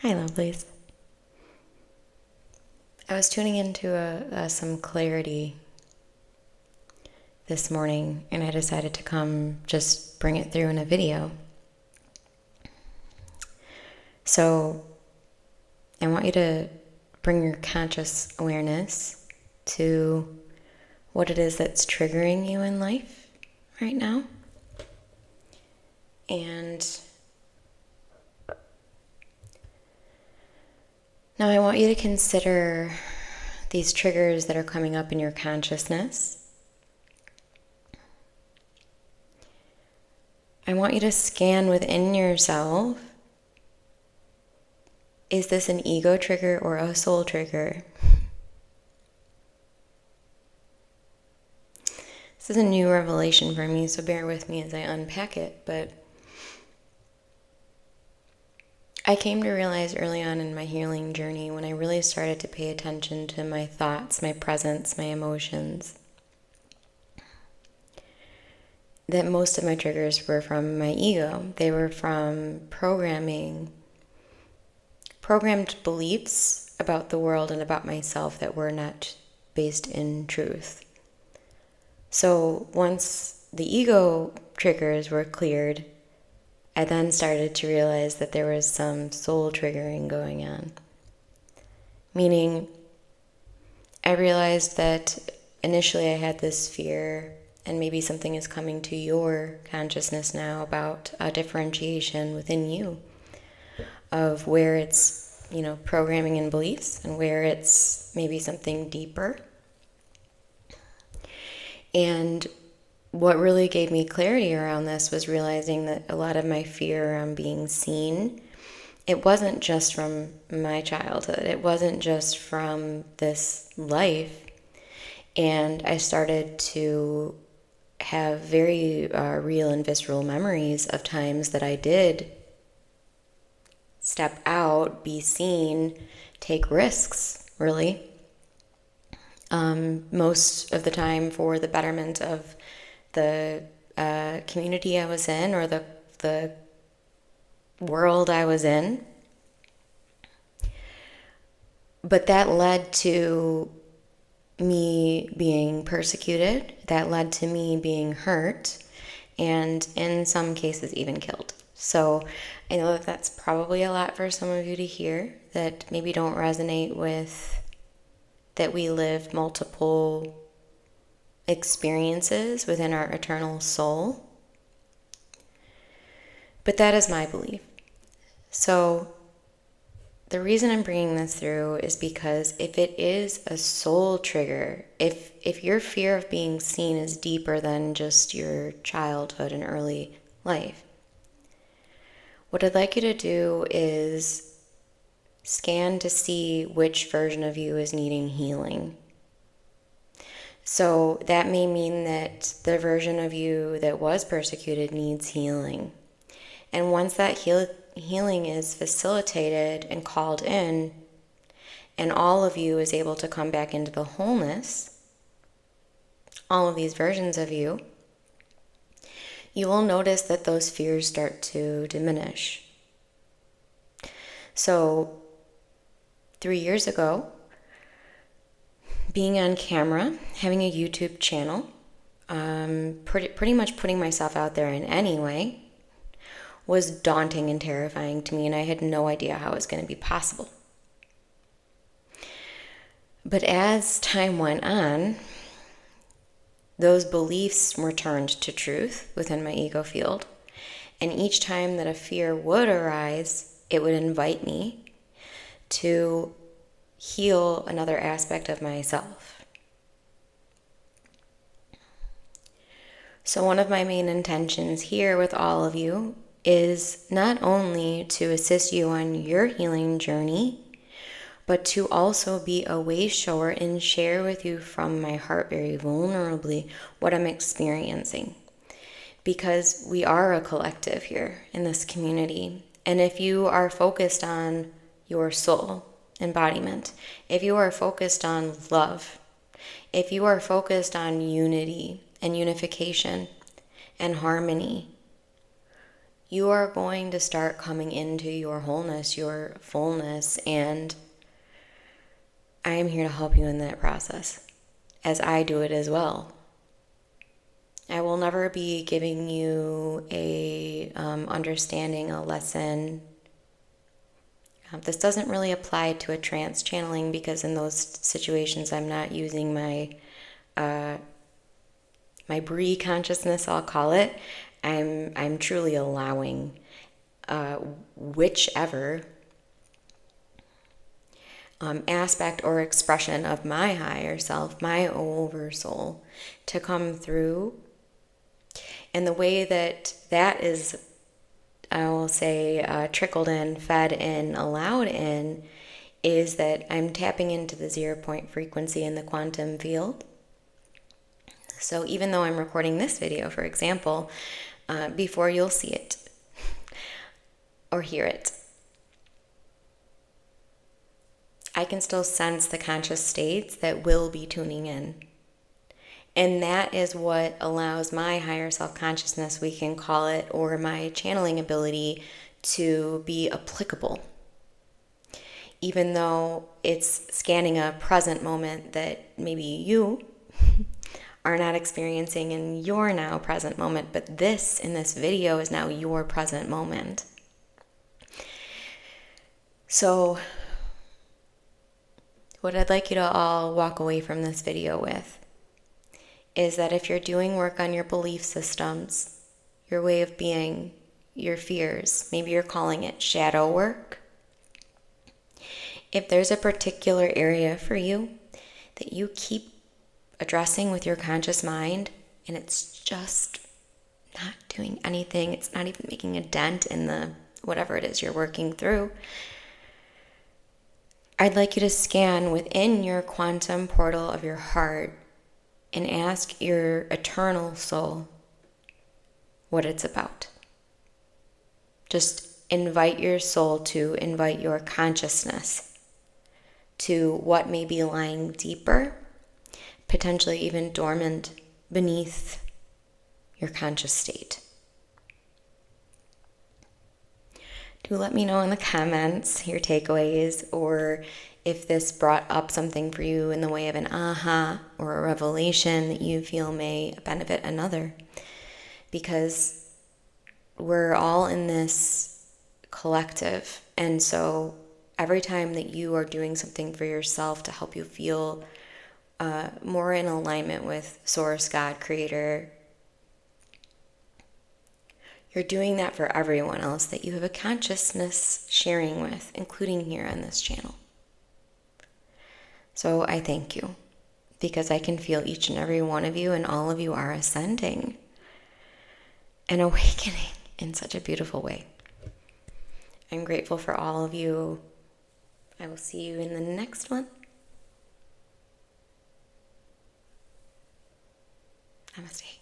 Hi, lovelies. I was tuning into some clarity this morning, and I decided to come just bring it through in a video. So I want you to bring your conscious awareness to what it is that's triggering you in life right now. And now I want you to consider these triggers that are coming up in your consciousness. I want you to scan within yourself. Is this an ego trigger or a soul trigger? This is a new revelation for me, so bear with me as I unpack it. But I came to realize early on in my healing journey, when I really started to pay attention to my thoughts, my presence, my emotions, that most of my triggers were from my ego. They were from programmed beliefs about the world and about myself that were not based in truth. So once the ego triggers were cleared, I then started to realize that there was some soul triggering going on. Meaning, I realized that initially I had this fear, and maybe something is coming to your consciousness now about a differentiation within you of where it's, programming and beliefs and where it's maybe something deeper. And what really gave me clarity around this was realizing that a lot of my fear around being seen, it wasn't just from my childhood. It wasn't just from this life. And I started to have very real and visceral memories of times that I did step out, be seen, take risks, really. Most of the time for the betterment of the community I was in, or the world I was in. But that led to me being persecuted. That led to me being hurt, and in some cases even killed. So I know that that's probably a lot for some of you to hear, that maybe don't resonate with that we live multiple experiences within our eternal soul. But that is my belief. So the reason I'm bringing this through is because if it is a soul trigger, if your fear of being seen is deeper than just your childhood and early life, what I'd like you to do is scan to see which version of you is needing healing. So that may mean that the version of you that was persecuted needs healing. And once that healing is facilitated and called in, and all of you is able to come back into the wholeness, all of these versions of you, you will notice that those fears start to diminish. So 3 years ago, being on camera, having a YouTube channel, pretty much putting myself out there in any way, was daunting and terrifying to me, and I had no idea how it was going to be possible. But as time went on, those beliefs returned to truth within my ego field, and each time that a fear would arise, it would invite me to heal another aspect of myself. So one of my main intentions here with all of you is not only to assist you on your healing journey, but to also be a way shower and share with you from my heart very vulnerably what I'm experiencing. Because we are a collective here in this community. And if you are focused on your soul embodiment, if you are focused on love, if you are focused on unity and unification and harmony, you are going to start coming into your wholeness, your fullness, and I am here to help you in that process, as I do it as well. I will never be giving you a understanding, a lesson. This doesn't really apply to a trance channeling, because in those situations I'm not using my Bree consciousness, I'll call it. I'm truly allowing whichever aspect or expression of my higher self, my oversoul, to come through. And the way that is, I will say, trickled in, fed in, allowed in, is that I'm tapping into the 0 point frequency in the quantum field. So even though I'm recording this video, for example, before you'll see it or hear it, I can still sense the conscious states that will be tuning in. And that is what allows my higher self-consciousness, we can call it, or my channeling ability to be applicable. Even though it's scanning a present moment that maybe you are not experiencing in your now present moment, but this in this video is now your present moment. So what I'd like you to all walk away from this video with is that if you're doing work on your belief systems, your way of being, your fears, maybe you're calling it shadow work. If there's a particular area for you that you keep addressing with your conscious mind and it's just not doing anything, it's not even making a dent in the whatever it is you're working through, I'd like you to scan within your quantum portal of your heart and ask your eternal soul what it's about. Just invite your soul to invite your consciousness to what may be lying deeper, potentially even dormant beneath your conscious state. Do let me know in the comments your takeaways, or if this brought up something for you in the way of an aha or a revelation that you feel may benefit another. Because we're all in this collective, and so every time that you are doing something for yourself to help you feel more in alignment with Source, God, Creator, you're doing that for everyone else that you have a consciousness sharing with, including here on this channel. So I thank you, because I can feel each and every one of you, and all of you are ascending and awakening in such a beautiful way. I'm grateful for all of you. I will see you in the next one. Namaste.